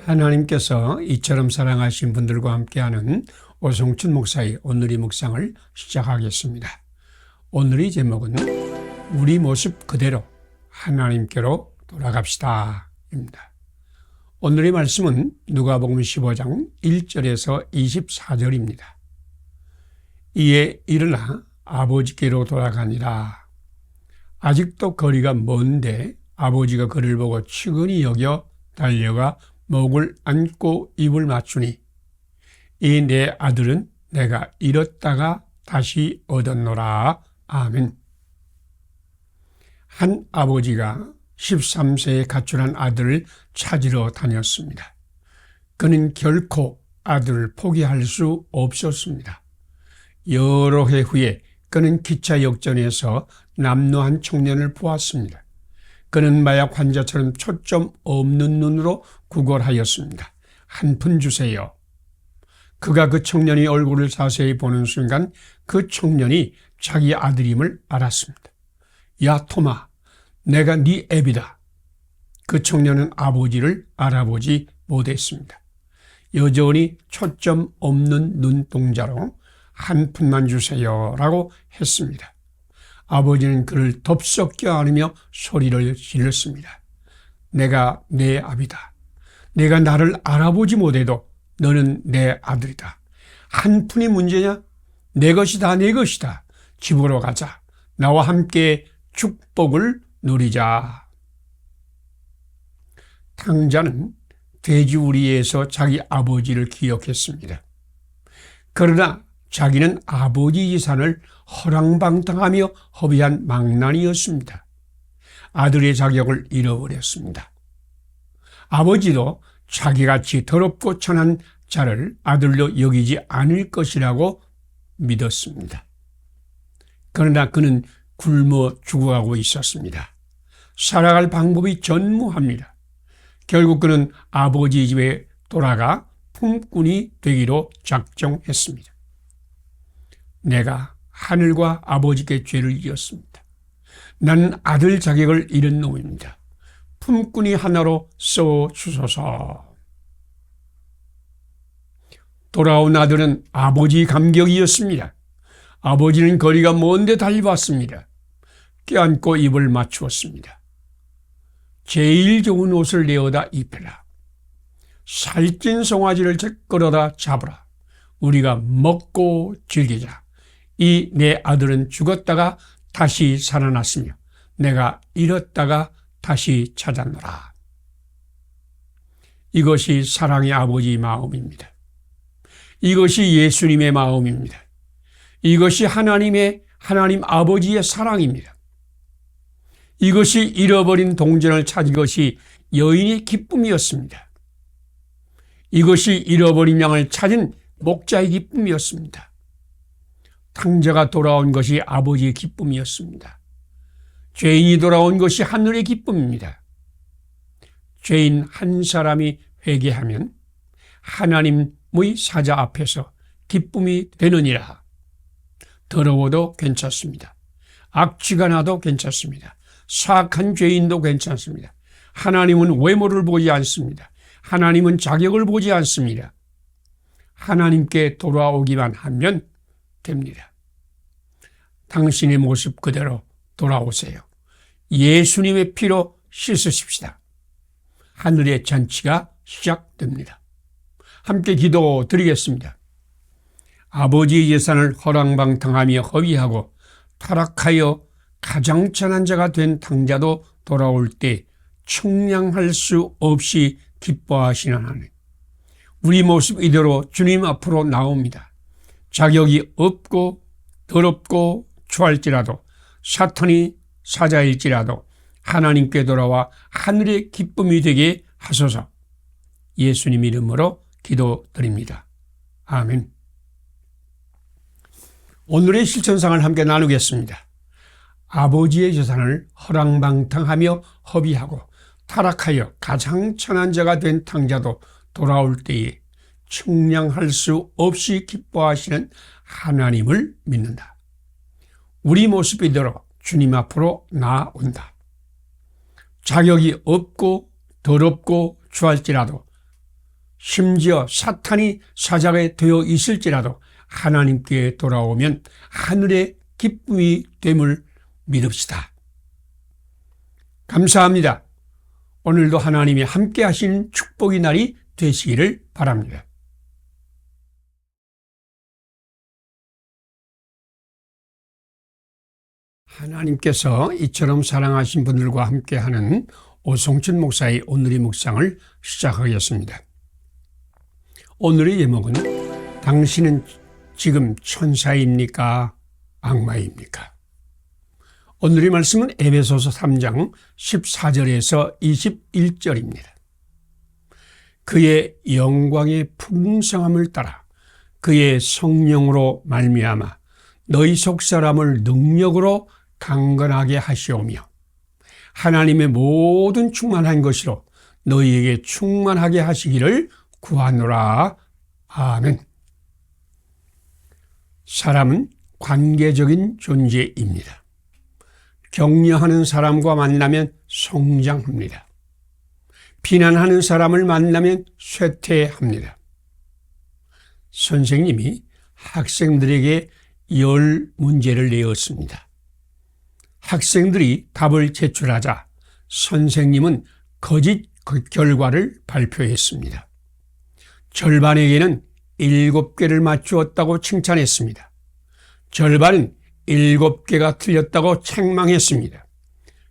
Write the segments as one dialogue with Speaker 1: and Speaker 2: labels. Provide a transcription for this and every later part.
Speaker 1: 하나님께서 이처럼 사랑하신 분들과 함께하는 오성춘 목사의 오늘의 묵상을 시작하겠습니다. 오늘의 제목은 우리 모습 그대로 하나님께로 돌아갑시다 입니다. 오늘의 말씀은 누가복음 15장 1절에서 24절입니다. 이에 일어나 아버지께로 돌아가니라. 아직도 거리가 먼데 아버지가 그를 보고 측은히 여겨 달려가 목을 안고 입을 맞추니 이 내 아들은 내가 잃었다가 다시 얻었노라. 아멘. 한 아버지가 13세에 가출한 아들을 찾으러 다녔습니다. 그는 결코 아들을 포기할 수 없었습니다. 여러 해 후에 그는 기차 역전에서 남노한 청년을 보았습니다. 그는 마약 환자처럼 초점 없는 눈으로 구걸하였습니다. 한 푼 주세요. 그가 그 청년의 얼굴을 자세히 보는 순간 그 청년이 자기 아들임을 알았습니다. 야 토마, 내가 네 애비다. 그 청년은 아버지를 알아보지 못했습니다. 여전히 초점 없는 눈동자로 한 푼만 주세요 라고 했습니다. 아버지는 그를 덥석 껴안으며 소리를 질렀습니다. 내가 내 아비다. 내가 나를 알아보지 못해도 너는 내 아들이다. 한 푼이 문제냐? 내 것이다, 내 것이다. 집으로 가자. 나와 함께 축복을 누리자. 탕자는 돼지우리에서 자기 아버지를 기억했습니다. 그러나 자기는 아버지 재산을 허랑방탕하며 허비한 망나니였습니다. 아들의 자격을 잃어버렸습니다. 아버지도 자기같이 더럽고 천한 자를 아들로 여기지 않을 것이라고 믿었습니다. 그러나 그는 굶어 죽어가고 있었습니다. 살아갈 방법이 전무합니다. 결국 그는 아버지 집에 돌아가 품꾼이 되기로 작정했습니다. 내가 하늘과 아버지께 죄를 지었습니다. 나는 아들 자격을 잃은 놈입니다. 품꾼이 하나로 써주소서. 돌아온 아들은 아버지 감격이었습니다. 아버지는 거리가 먼데 달려왔습니다. 껴안고 입을 맞추었습니다. 제일 좋은 옷을 내어다 입혀라. 살찐 송아지를 끌어다 잡으라. 우리가 먹고 즐기자. 이 내 아들은 죽었다가 다시 살아났으며 내가 잃었다가 다시 찾았노라. 이것이 사랑의 아버지의 마음입니다. 이것이 예수님의 마음입니다. 이것이 하나님 아버지의 사랑입니다. 이것이 잃어버린 동전을 찾은 것이 여인의 기쁨이었습니다. 이것이 잃어버린 양을 찾은 목자의 기쁨이었습니다. 탕자가 돌아온 것이 아버지의 기쁨이었습니다. 죄인이 돌아온 것이 하늘의 기쁨입니다. 죄인 한 사람이 회개하면 하나님의 사자 앞에서 기쁨이 되느니라. 더러워도 괜찮습니다. 악취가 나도 괜찮습니다. 사악한 죄인도 괜찮습니다. 하나님은 외모를 보지 않습니다. 하나님은 자격을 보지 않습니다. 하나님께 돌아오기만 하면 됩니다. 당신의 모습 그대로 돌아오세요. 예수님의 피로 씻으십시다. 하늘의 잔치가 시작됩니다. 함께 기도 드리겠습니다. 아버지의 재산을 허랑방탕하며 허위하고 타락하여 가장 천한 자가 된 탕자도 돌아올 때 청량할 수 없이 기뻐하시는 하나님. 우리 모습 이대로 주님 앞으로 나옵니다. 자격이 없고 더럽고 추할지라도 사탄이 사자일지라도 하나님께 돌아와 하늘의 기쁨이 되게 하소서. 예수님 이름으로 기도드립니다. 아멘. 오늘의 실천상을 함께 나누겠습니다. 아버지의 재산을 허랑방탕하며 허비하고 타락하여 가장 천한 자가 된 탕자도 돌아올 때에 청량할 수 없이 기뻐하시는 하나님을 믿는다. 우리 모습 이대로 주님 앞으로 나아온다. 자격이 없고 더럽고 추할지라도 심지어 사탄이 사자가 되어 있을지라도 하나님께 돌아오면 하늘의 기쁨이 됨을 믿읍시다. 감사합니다. 오늘도 하나님이 함께 하시는 축복의 날이 되시기를 바랍니다. 하나님께서 이처럼 사랑하신 분들과 함께하는 오성춘 목사의 오늘의 묵상을 시작하겠습니다. 오늘의 제목은 당신은 지금 천사입니까? 악마입니까? 오늘의 말씀은 에베소서 3장 14절에서 21절입니다. 그의 영광의 풍성함을 따라 그의 성령으로 말미암아 너희 속 사람을 능력으로 강건하게 하시오며 하나님의 모든 충만한 것으로 너희에게 충만하게 하시기를 구하노라. 아멘. 사람은 관계적인 존재입니다. 격려하는 사람과 만나면 성장합니다. 비난하는 사람을 만나면 쇠퇴합니다. 선생님이 학생들에게 10문제를 내었습니다. 학생들이 답을 제출하자 선생님은 거짓 결과를 발표했습니다. 절반에게는 7개를 맞추었다고 칭찬했습니다. 절반은 7개가 틀렸다고 책망했습니다.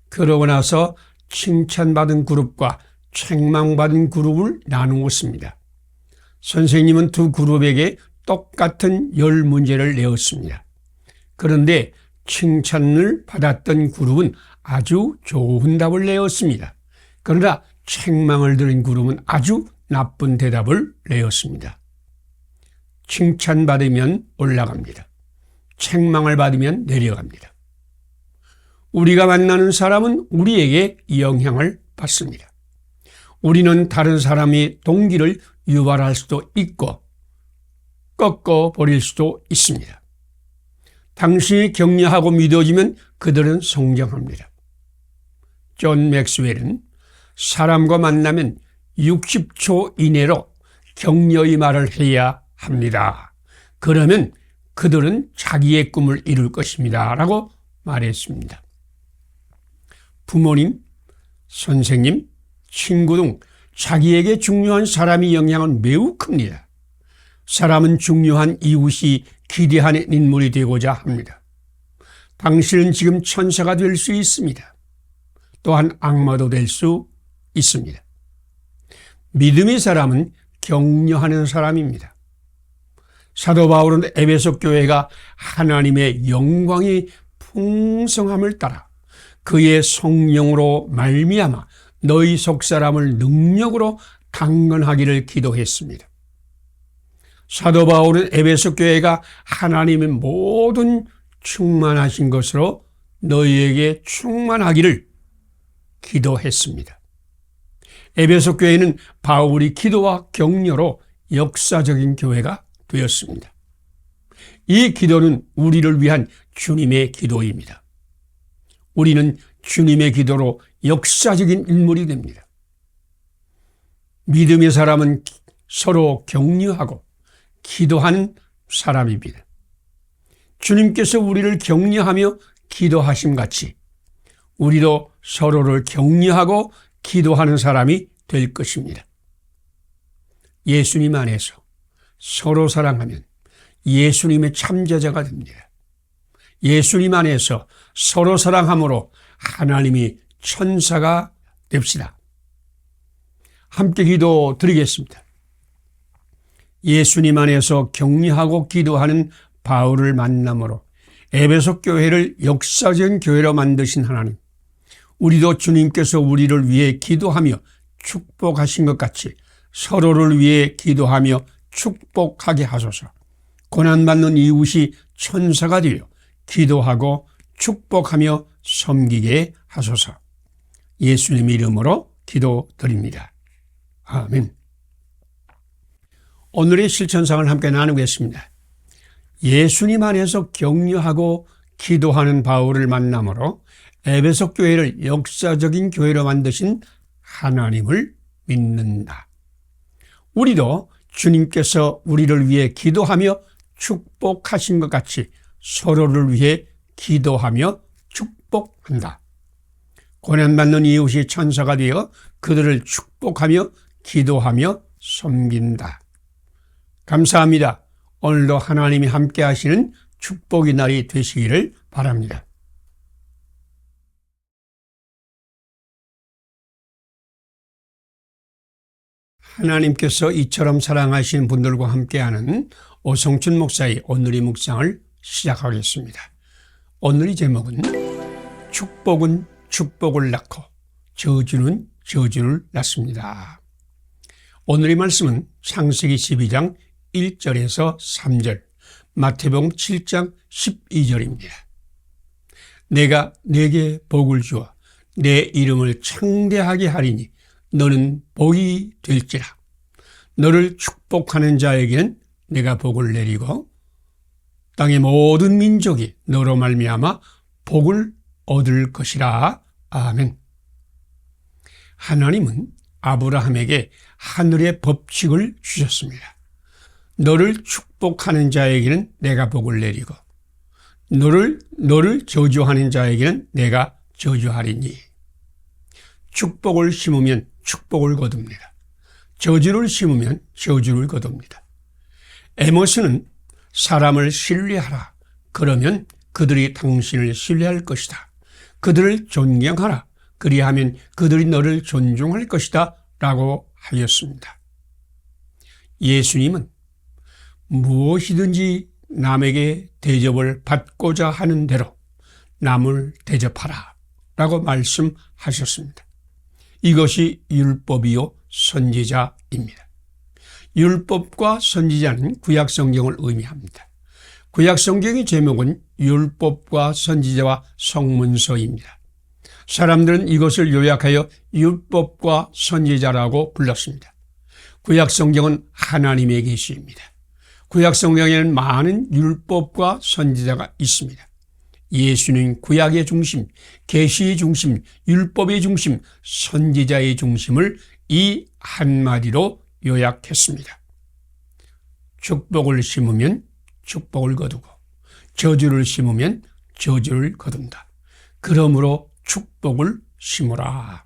Speaker 1: 그러고 나서 칭찬받은 그룹과 책망받은 그룹을 나누었습니다. 선생님은 두 그룹에게 똑같은 10문제를 내었습니다. 그런데 칭찬을 받았던 그룹은 아주 좋은 답을 내었습니다. 그러나 책망을 들은 그룹은 아주 나쁜 대답을 내었습니다. 칭찬받으면 올라갑니다. 책망을 받으면 내려갑니다. 우리가 만나는 사람은 우리에게 영향을 받습니다. 우리는 다른 사람의 동기를 유발할 수도 있고 꺾어버릴 수도 있습니다. 당신이 격려하고 믿어지면 그들은 성장합니다. 존 맥스웰은 사람과 만나면 60초 이내로 격려의 말을 해야 합니다. 그러면 그들은 자기의 꿈을 이룰 것입니다. 라고 말했습니다. 부모님, 선생님, 친구 등 자기에게 중요한 사람의 영향은 매우 큽니다. 사람은 중요한 이웃이 기대하는 인물이 되고자 합니다. 당신은 지금 천사가 될 수 있습니다. 또한 악마도 될 수 있습니다. 믿음의 사람은 격려하는 사람입니다. 사도 바울은 에베소 교회가 하나님의 영광의 풍성함을 따라 그의 성령으로 말미암아 너희 속 사람을 능력으로 강건하기를 기도했습니다. 사도 바울은 에베소 교회가 하나님의 모든 충만하신 것으로 너희에게 충만하기를 기도했습니다. 에베소 교회는 바울의 기도와 격려로 역사적인 교회가 되었습니다. 이 기도는 우리를 위한 주님의 기도입니다. 우리는 주님의 기도로 역사적인 인물이 됩니다. 믿음의 사람은 서로 격려하고 기도하는 사람입니다. 주님께서 우리를 격려하며 기도하심 같이 우리도 서로를 격려하고 기도하는 사람이 될 것입니다. 예수님 안에서 서로 사랑하면 예수님의 참제자가 됩니다. 예수님 안에서 서로 사랑함으로 하나님이 천사가 됩시다. 함께 기도 드리겠습니다. 예수님 안에서 격려하고 기도하는 바울을 만남으로 에베소 교회를 역사적인 교회로 만드신 하나님, 우리도 주님께서 우리를 위해 기도하며 축복하신 것 같이 서로를 위해 기도하며 축복하게 하소서. 고난받는 이웃이 천사가 되어 기도하고 축복하며 섬기게 하소서. 예수님 이름으로 기도드립니다. 아멘. 오늘의 실천상을 함께 나누겠습니다. 예수님 안에서 격려하고 기도하는 바울을 만남으로 에베소 교회를 역사적인 교회로 만드신 하나님을 믿는다. 우리도 주님께서 우리를 위해 기도하며 축복하신 것 같이 서로를 위해 기도하며 축복한다. 고난받는 이웃이 천사가 되어 그들을 축복하며 기도하며 섬긴다. 감사합니다. 오늘도 하나님이 함께 하시는 축복의 날이 되시기를 바랍니다. 하나님께서 이처럼 사랑하시는 분들과 함께하는 오성춘 목사의 오늘의 묵상을 시작하겠습니다. 오늘의 제목은 축복은 축복을 낳고 저주는 저주를 낳습니다. 오늘의 말씀은 창세기 12장 1절에서 3절, 마태복음 7장 12절입니다. 내가 네게 복을 주어 내 이름을 창대하게 하리니 너는 복이 될지라. 너를 축복하는 자에게는 내가 복을 내리고 땅의 모든 민족이 너로 말미암아 복을 얻을 것이라. 아멘. 하나님은 아브라함에게 하늘의 법칙을 주셨습니다. 너를 축복하는 자에게는 내가 복을 내리고 너를 저주하는 자에게는 내가 저주하리니. 축복을 심으면 축복을 거둡니다. 저주를 심으면 저주를 거둡니다. 에모스는 사람을 신뢰하라. 그러면 그들이 당신을 신뢰할 것이다. 그들을 존경하라. 그리하면 그들이 너를 존중할 것이다. 라고 하였습니다. 예수님은 무엇이든지 남에게 대접을 받고자 하는 대로 남을 대접하라. 라고 말씀하셨습니다. 이것이 율법이요 선지자입니다. 율법과 선지자는 구약성경을 의미합니다. 구약성경의 제목은 율법과 선지자와 성문서입니다. 사람들은 이것을 요약하여 율법과 선지자라고 불렀습니다. 구약성경은 하나님의 계시입니다. 구약성경에는 많은 율법과 선지자가 있습니다. 예수는 구약의 중심, 계시의 중심, 율법의 중심, 선지자의 중심을 이 한마디로 요약했습니다. 축복을 심으면 축복을 거두고 저주를 심으면 저주를 거둔다. 그러므로 축복을 심으라.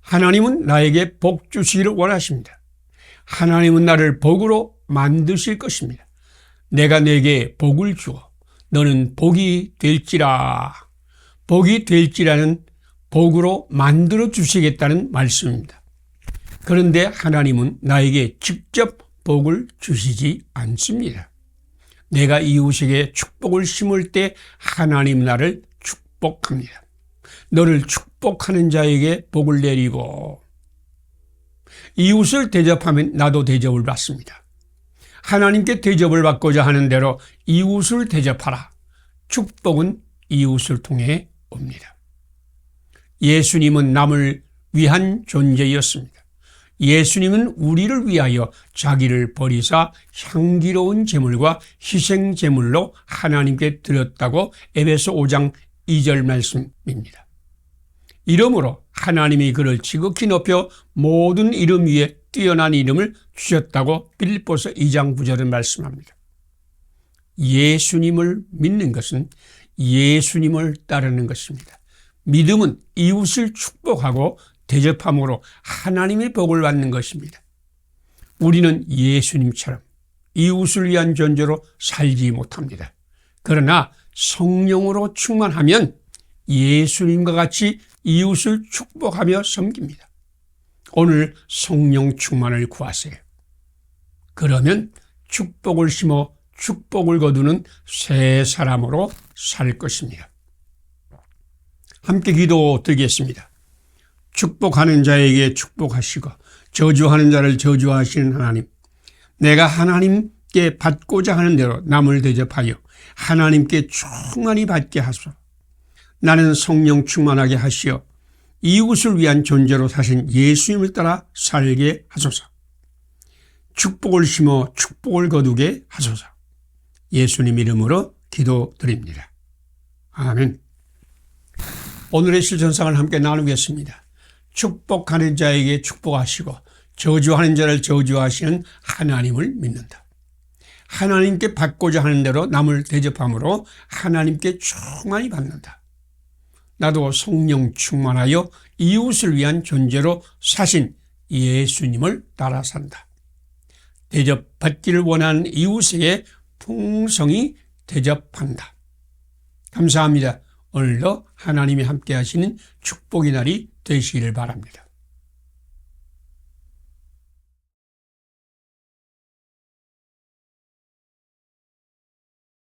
Speaker 1: 하나님은 나에게 복 주시기를 원하십니다. 하나님은 나를 복으로 만드실 것입니다. 내가 네게 복을 주어 너는 복이 될지라. 복이 될지라는 복으로 만들어 주시겠다는 말씀입니다. 그런데 하나님은 나에게 직접 복을 주시지 않습니다. 내가 이웃에게 축복을 심을 때 하나님 나를 축복합니다. 너를 축복하는 자에게 복을 내리고 이웃을 대접하면 나도 대접을 받습니다. 하나님께 대접을 받고자 하는 대로 이웃을 대접하라. 축복은 이웃을 통해 옵니다. 예수님은 남을 위한 존재였습니다. 예수님은 우리를 위하여 자기를 버리사 향기로운 제물과 희생 제물로 하나님께 드렸다고 에베소 5장 2절 말씀입니다. 이러므로 하나님이 그를 지극히 높여 모든 이름 위에 뛰어난 이름을 주셨다고 빌립보서 2장 9절은 말씀합니다. 예수님을 믿는 것은 예수님을 따르는 것입니다. 믿음은 이웃을 축복하고 대접함으로 하나님의 복을 받는 것입니다. 우리는 예수님처럼 이웃을 위한 존재로 살지 못합니다. 그러나 성령으로 충만하면 예수님과 같이 이웃을 축복하며 섬깁니다. 오늘 성령 충만을 구하세요. 그러면 축복을 심어 축복을 거두는 새 사람으로 살 것입니다. 함께 기도드리겠습니다. 축복하는 자에게 축복하시고 저주하는 자를 저주하시는 하나님, 내가 하나님께 받고자 하는 대로 남을 대접하여 하나님께 충만히 받게 하소서. 나는 성령 충만하게 하시어 이웃을 위한 존재로 사신 예수님을 따라 살게 하소서. 축복을 심어 축복을 거두게 하소서. 예수님 이름으로 기도드립니다. 아멘. 오늘의 실천상을 함께 나누겠습니다. 축복하는 자에게 축복하시고 저주하는 자를 저주하시는 하나님을 믿는다. 하나님께 받고자 하는 대로 남을 대접함으로 하나님께 충만히 받는다. 나도 성령 충만하여 이웃을 위한 존재로 사신 예수님을 따라 산다. 대접받기를 원하는 이웃에게 풍성히 대접한다. 감사합니다. 오늘도 하나님이 함께 하시는 축복의 날이 되시기를 바랍니다.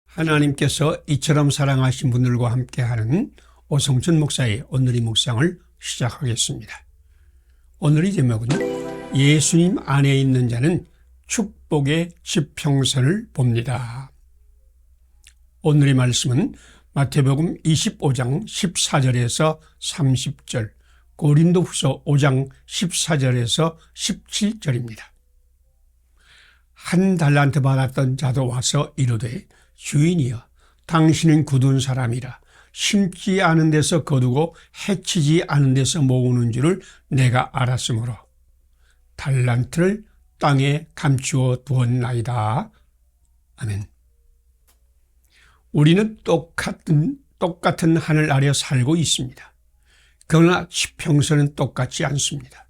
Speaker 1: 하나님께서 이처럼 사랑하신 분들과 함께하는 오성천 목사의 오늘의 묵상을 시작하겠습니다. 오늘의 제목은 예수님 안에 있는 자는 축복의 지평선을 봅니다. 오늘의 말씀은 마태복음 25장 14절에서 30절, 고린도후서 5장 14절에서 17절입니다. 한 달란트 받았던 자도 와서 이르되 주인이여 당신은 굳은 사람이라 심지 않은 데서 거두고 해치지 않은 데서 모으는 줄을 내가 알았으므로 달란트를 땅에 감추어 두었나이다. 아멘. 우리는 똑같은 하늘 아래 살고 있습니다. 그러나 지평선은 똑같지 않습니다.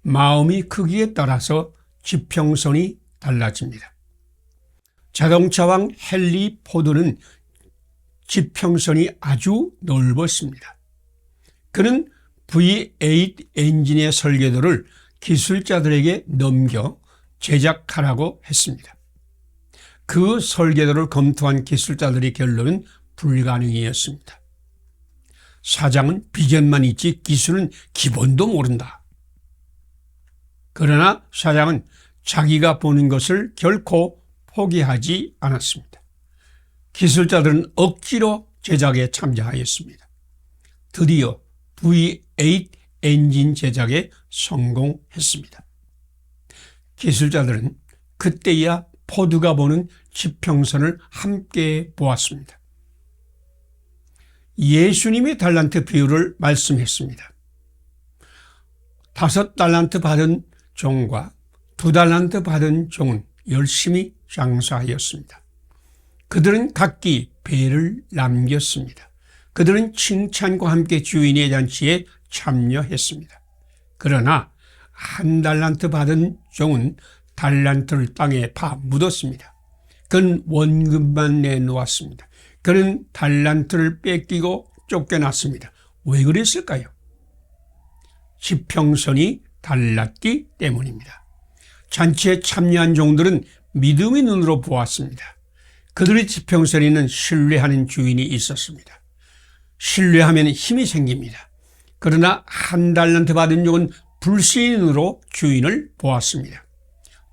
Speaker 1: 마음이 크기에 따라서 지평선이 달라집니다. 자동차왕 헨리 포드는 지평선이 아주 넓었습니다. 그는 V8 엔진의 설계도를 기술자들에게 넘겨 제작하라고 했습니다. 그 설계도를 검토한 기술자들의 결론은 불가능이었습니다. 사장은 비전만 있지 기술은 기본도 모른다. 그러나 사장은 자기가 보는 것을 결코 포기하지 않았습니다. 기술자들은 억지로 제작에 참여하였습니다. 드디어 V8 엔진 제작에 성공했습니다. 기술자들은 그때야 포드가 보는 지평선을 함께 보았습니다. 예수님의 달란트 비유를 말씀했습니다. 5달란트 받은 종과 2달란트 받은 종은 열심히 장사하였습니다. 그들은 각기 배를 남겼습니다. 그들은 칭찬과 함께 주인의 잔치에 참여했습니다. 그러나 1달란트 받은 종은 달란트를 땅에 파 묻었습니다. 그는 원금만 내놓았습니다. 그는 달란트를 뺏기고 쫓겨났습니다. 왜 그랬을까요? 지평선이 달랐기 때문입니다. 잔치에 참여한 종들은 믿음의 눈으로 보았습니다. 그들의 지평선에는 신뢰하는 주인이 있었습니다. 신뢰하면 힘이 생깁니다. 그러나 1달란트 받은 종은 불신의 눈으로 주인을 보았습니다.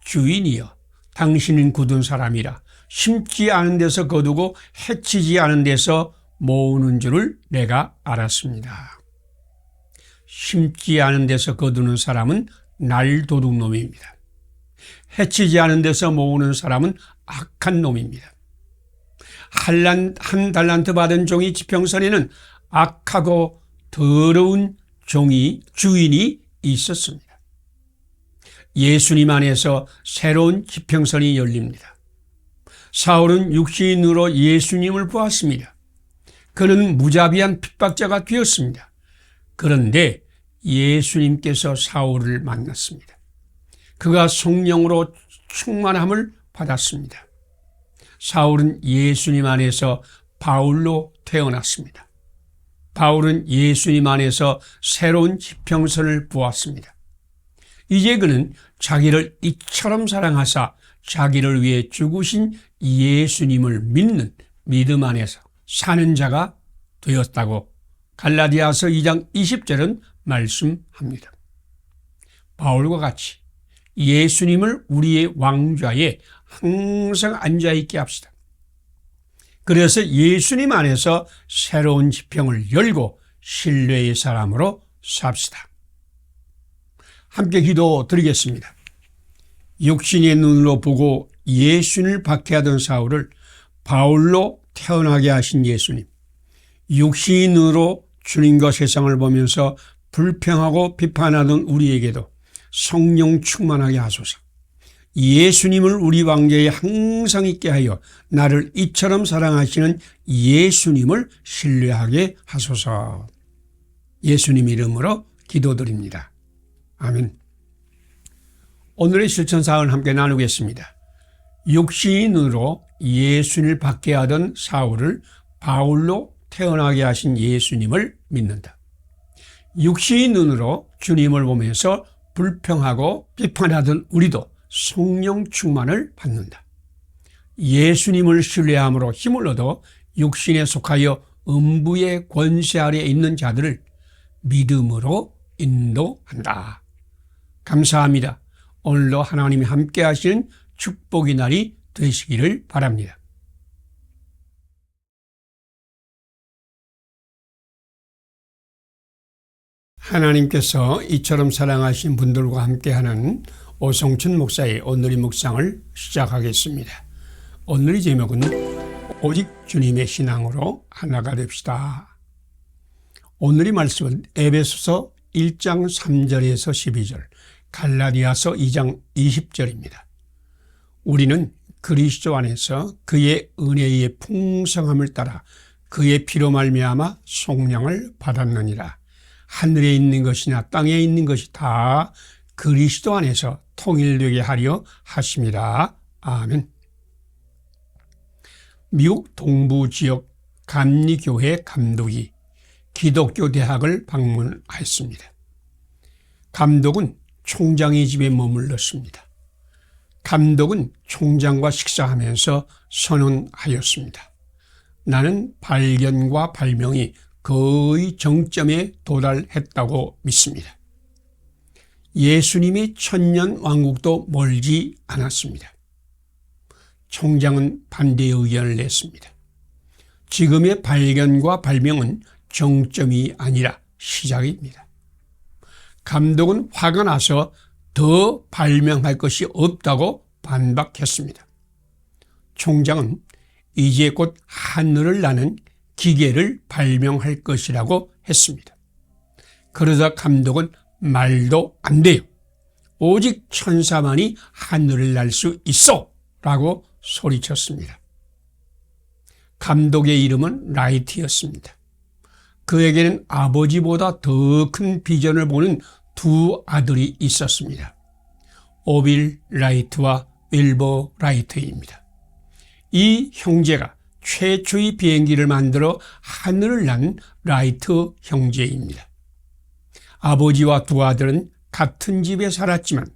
Speaker 1: 주인이여 당신은 굳은 사람이라 심지 않은 데서 거두고 해치지 않은 데서 모으는 줄을 내가 알았습니다. 심지 않은 데서 거두는 사람은 날도둑놈입니다. 해치지 않은 데서 모으는 사람은 악한 놈입니다. 한 달란트 받은 종이 지평선에는 악하고 더러운 주인이 있었습니다. 예수님 안에서 새로운 지평선이 열립니다. 사울은 육신으로 예수님을 보았습니다. 그는 무자비한 핍박자가 되었습니다. 그런데 예수님께서 사울을 만났습니다. 그가 성령으로 충만함을 받았습니다. 사울은 예수님 안에서 바울로 태어났습니다. 바울은 예수님 안에서 새로운 지평선을 보았습니다. 이제 그는 자기를 이처럼 사랑하사 자기를 위해 죽으신 예수님을 믿는 믿음 안에서 사는 자가 되었다고 갈라디아서 2장 20절은 말씀합니다. 바울과 같이 예수님을 우리의 왕좌에 항상 앉아있게 합시다. 그래서 예수님 안에서 새로운 지평을 열고 신뢰의 사람으로 삽시다. 함께 기도 드리겠습니다. 육신의 눈으로 보고 예수님을 박해하던 사울을 바울로 태어나게 하신 예수님, 육신의 눈으로 주님과 세상을 보면서 불평하고 비판하던 우리에게도 성령 충만하게 하소서. 예수님을 우리 왕좌에 항상 있게 하여 나를 이처럼 사랑하시는 예수님을 신뢰하게 하소서. 예수님 이름으로 기도드립니다. 아멘. 오늘의 실천사항을 함께 나누겠습니다. 육신의 눈으로 예수님을 받게 하던 사울을 바울로 태어나게 하신 예수님을 믿는다. 육신의 눈으로 주님을 보면서 불평하고 비판하던 우리도 성령 충만을 받는다. 예수님을 신뢰함으로 힘을 얻어 육신에 속하여 음부의 권세 아래에 있는 자들을 믿음으로 인도한다. 감사합니다. 오늘도 하나님이 함께 하시는 축복의 날이 되시기를 바랍니다. 하나님께서 이처럼 사랑하신 분들과 함께하는 오성춘 목사의 오늘의 묵상을 시작하겠습니다. 오늘의 제목은 오직 주님의 신앙으로 하나가 됩시다. 오늘의 말씀은 에베소서 1장 3절에서 12절, 갈라디아서 2장 20절입니다. 우리는 그리스도 안에서 그의 은혜의 풍성함을 따라 그의 피로 말미암아 속량을 받았느니라. 하늘에 있는 것이나 땅에 있는 것이 다 그리스도 안에서 통일되게 하려 하심이라. 아멘. 미국 동부 지역 감리교회 감독이 기독교 대학을 방문했습니다. 감독은 총장의 집에 머물렀습니다. 감독은 총장과 식사하면서 선언하였습니다. 나는 발견과 발명이 거의 정점에 도달했다고 믿습니다. 예수님의 천년 왕국도 멀지 않았습니다. 총장은 반대의 의견을 냈습니다. 지금의 발견과 발명은 정점이 아니라 시작입니다. 감독은 화가 나서 더 발명할 것이 없다고 반박했습니다. 총장은 이제 곧 하늘을 나는 기계를 발명할 것이라고 했습니다. 그러자 감독은 말도 안 돼요. 오직 천사만이 하늘을 날 수 있어! 라고 소리쳤습니다. 감독의 이름은 라이트였습니다. 그에게는 아버지보다 더 큰 비전을 보는 두 아들이 있었습니다. 오빌 라이트와 윌버 라이트입니다. 이 형제가 최초의 비행기를 만들어 하늘을 난 라이트 형제입니다. 아버지와 두 아들은 같은 집에 살았지만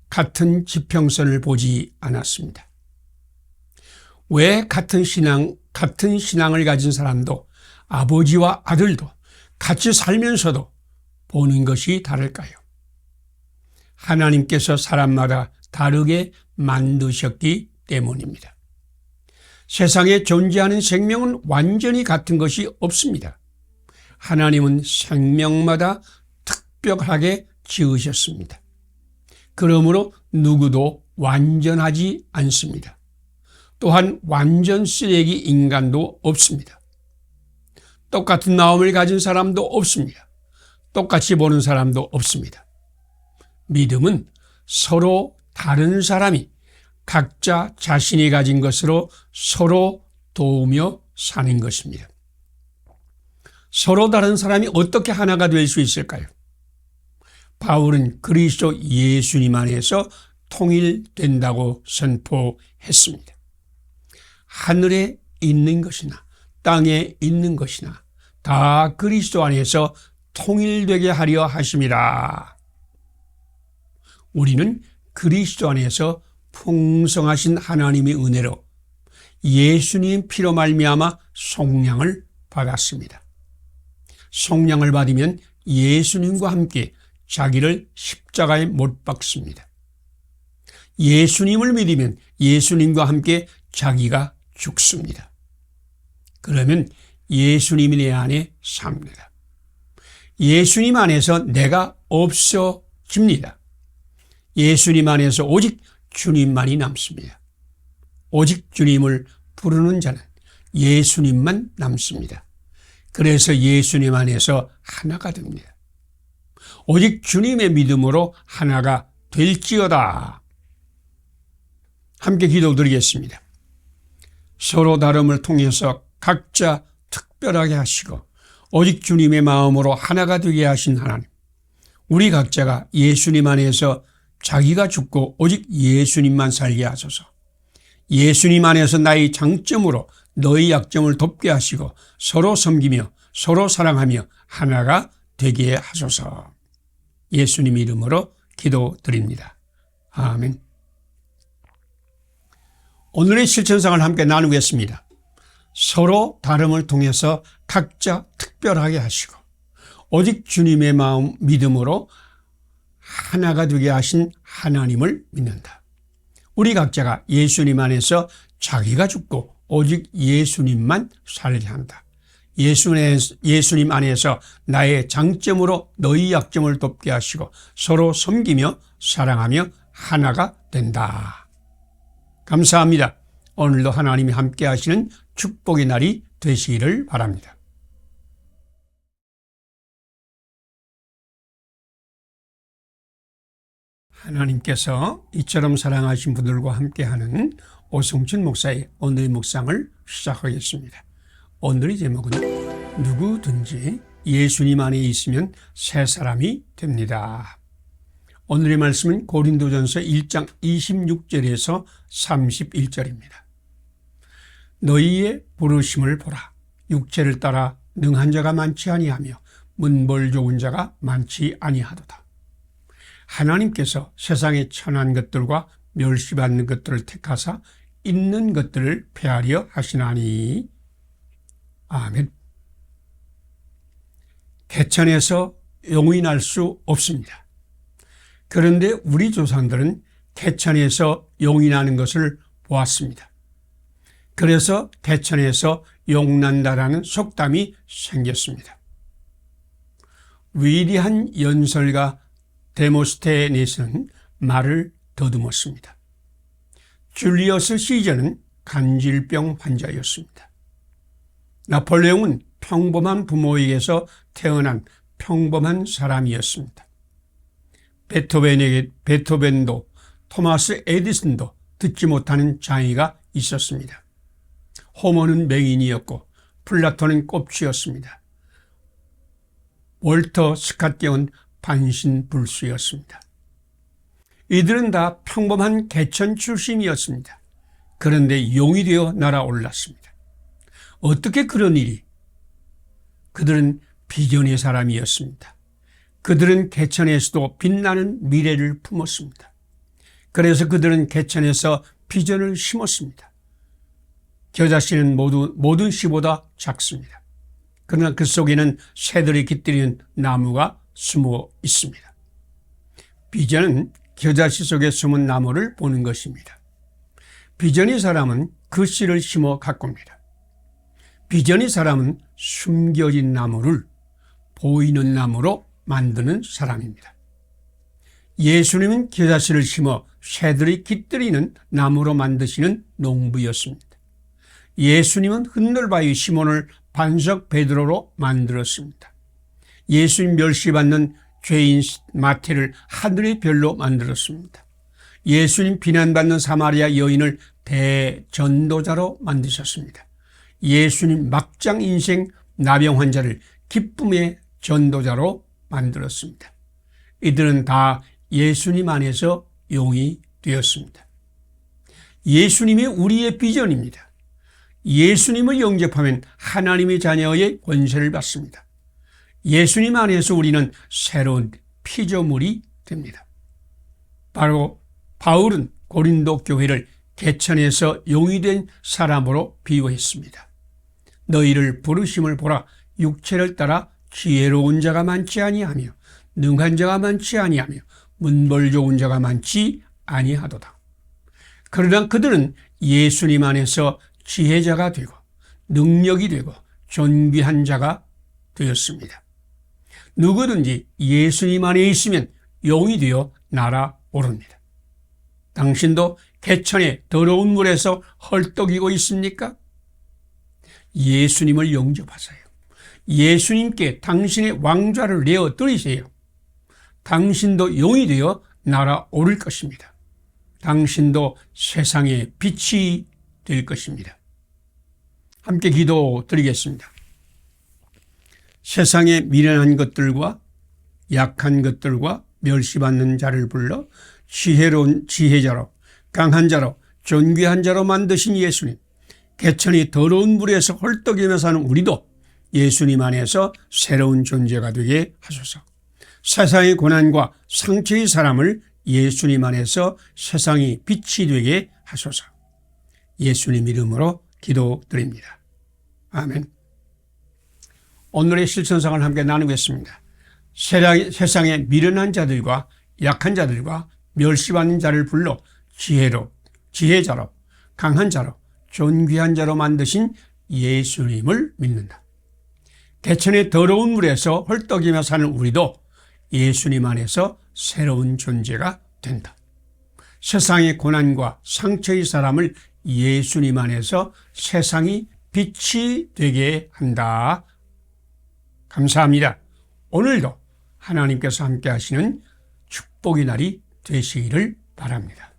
Speaker 1: 같은 지평선을 보지 않았습니다. 왜 같은 신앙을 가진 사람도 아버지와 아들도 같이 살면서도 보는 것이 다를까요? 하나님께서 사람마다 다르게 만드셨기 때문입니다. 세상에 존재하는 생명은 완전히 같은 것이 없습니다. 하나님은 생명마다 특별하게 지으셨습니다. 그러므로 누구도 완전하지 않습니다. 또한 완전 쓰레기 인간도 없습니다. 똑같은 마음을 가진 사람도 없습니다. 똑같이 보는 사람도 없습니다. 믿음은 서로 다른 사람이 각자 자신이 가진 것으로 서로 도우며 사는 것입니다. 서로 다른 사람이 어떻게 하나가 될 수 있을까요? 바울은 그리스도 예수님 안에서 통일된다고 선포했습니다. 하늘에 있는 것이나 땅에 있는 것이나 다 그리스도 안에서 통일되게 하려 하심이라. 우리는 그리스도 안에서 풍성하신 하나님의 은혜로 예수님 피로 말미암아 속량을 받았습니다. 속량을 받으면 예수님과 함께 자기를 십자가에 못 박습니다. 예수님을 믿으면 예수님과 함께 자기가 죽습니다. 그러면 예수님이 내 안에 삽니다. 예수님 안에서 내가 없어집니다. 예수님 안에서 오직 주님만이 남습니다. 오직 주님을 부르는 자는 예수님만 남습니다. 그래서 예수님 안에서 하나가 됩니다. 오직 주님의 믿음으로 하나가 될지어다. 함께 기도드리겠습니다. 서로 다름을 통해서 각자 특별하게 하시고 오직 주님의 마음으로 하나가 되게 하신 하나님, 우리 각자가 예수님 안에서 자기가 죽고 오직 예수님만 살게 하소서. 예수님 안에서 나의 장점으로 너의 약점을 돕게 하시고 서로 섬기며 서로 사랑하며 하나가 되게 하소서. 예수님 이름으로 기도드립니다. 아멘. 오늘의 실천상을 함께 나누겠습니다. 서로 다름을 통해서 각자 특별하게 하시고 오직 주님의 마음 믿음으로 하나가 되게 하신 하나님을 믿는다. 우리 각자가 예수님 안에서 자기가 죽고 오직 예수님만 살게 한다. 예수님 안에서 나의 장점으로 너희 약점을 돕게 하시고 서로 섬기며 사랑하며 하나가 된다. 감사합니다. 오늘도 하나님이 함께 하시는 축복의 날이 되시기를 바랍니다. 하나님께서 이처럼 사랑하신 분들과 함께하는 오성춘 목사의 오늘의 묵상을 시작하겠습니다. 오늘의 제목은 누구든지 예수님 안에 있으면 새 사람이 됩니다. 오늘의 말씀은 고린도전서 1장 26절에서 31절입니다. 너희의 부르심을 보라. 육체를 따라 능한 자가 많지 아니하며 문벌 좋은 자가 많지 아니하도다. 하나님께서 세상의 천한 것들과 멸시받는 것들을 택하사 있는 것들을 폐하려 하시나니. 아멘. 개천에서 용인할 수 없습니다. 그런데 우리 조상들은 개천에서 용인하는 것을 보았습니다. 그래서 개천에서 용난다라는 속담이 생겼습니다. 위대한 연설가 데모스테네스는 말을 더듬었습니다. 줄리어스 시저는 간질병 환자였습니다. 나폴레옹은 평범한 부모에게서 태어난 평범한 사람이었습니다. 베토벤도 토마스 에디슨도 듣지 못하는 장애가 있었습니다. 호모는 맹인이었고 플라톤은 꼽치였습니다. 월터 스캇경은 반신불수였습니다. 이들은 다 평범한 개천 출신이었습니다. 그런데 용이 되어 날아올랐습니다. 어떻게 그런 일이? 그들은 비전의 사람이었습니다. 그들은 개천에서도 빛나는 미래를 품었습니다. 그래서 그들은 개천에서 비전을 심었습니다. 겨자씨는 모든 씨보다 작습니다. 그러나 그 속에는 새들이 깃들이는 나무가 숨어 있습니다. 비전은 겨자씨 속에 숨은 나무를 보는 것입니다. 비전의 사람은 그 씨를 심어 가꿉니다. 비전의 사람은 숨겨진 나무를 보이는 나무로 만드는 사람입니다. 예수님은 겨자씨를 심어 새들이 깃들이는 나무로 만드시는 농부였습니다. 예수님은 흑놀바위 시몬을 반석 베드로로 만들었습니다. 예수님 멸시받는 죄인 마태를 하늘의 별로 만들었습니다. 예수님 비난받는 사마리아 여인을 대전도자로 만드셨습니다. 예수님 막장 인생 나병 환자를 기쁨의 전도자로 만들었습니다. 이들은 다 예수님 안에서 용이 되었습니다. 예수님이 우리의 비전입니다. 예수님을 영접하면 하나님의 자녀의 권세를 받습니다. 예수님 안에서 우리는 새로운 피조물이 됩니다. 바로 바울은 고린도 교회를 개천에서 용이 된 사람으로 비유했습니다. 너희를 부르심을 보라. 육체를 따라 지혜로운 자가 많지 아니하며 능한 자가 많지 아니하며 문벌 좋은 자가 많지 아니하도다. 그러나 그들은 예수님 안에서 지혜자가 되고 능력이 되고 존귀한 자가 되었습니다. 누구든지 예수님 안에 있으면 용이 되어 날아오릅니다. 당신도 개천의 더러운 물에서 헐떡이고 있습니까? 예수님을 영접하세요. 예수님께 당신의 왕좌를 내어드리세요. 당신도 용이 되어 날아오를 것입니다. 당신도 세상의 빛이 될 것입니다. 함께 기도드리겠습니다. 세상에 미련한 것들과 약한 것들과 멸시받는 자를 불러 지혜로운 지혜자로, 강한 자로, 존귀한 자로 만드신 예수님, 개천이 더러운 물에서 헐떡이며 사는 우리도 예수님 안에서 새로운 존재가 되게 하소서. 세상의 고난과 상처의 사람을 예수님 안에서 세상이 빛이 되게 하소서. 예수님 이름으로 기도드립니다. 아멘. 오늘의 실천상을 함께 나누겠습니다. 세상에 미련한 자들과 약한 자들과 멸시받는 자를 불러 지혜자로, 강한 자로, 존귀한 자로 만드신 예수님을 믿는다. 개천의 더러운 물에서 헐떡이며 사는 우리도 예수님 안에서 새로운 존재가 된다. 세상의 고난과 상처의 사람을 예수님 안에서 세상이 빛이 되게 한다. 감사합니다. 오늘도 하나님께서 함께 하시는 축복의 날이 되시기를 바랍니다.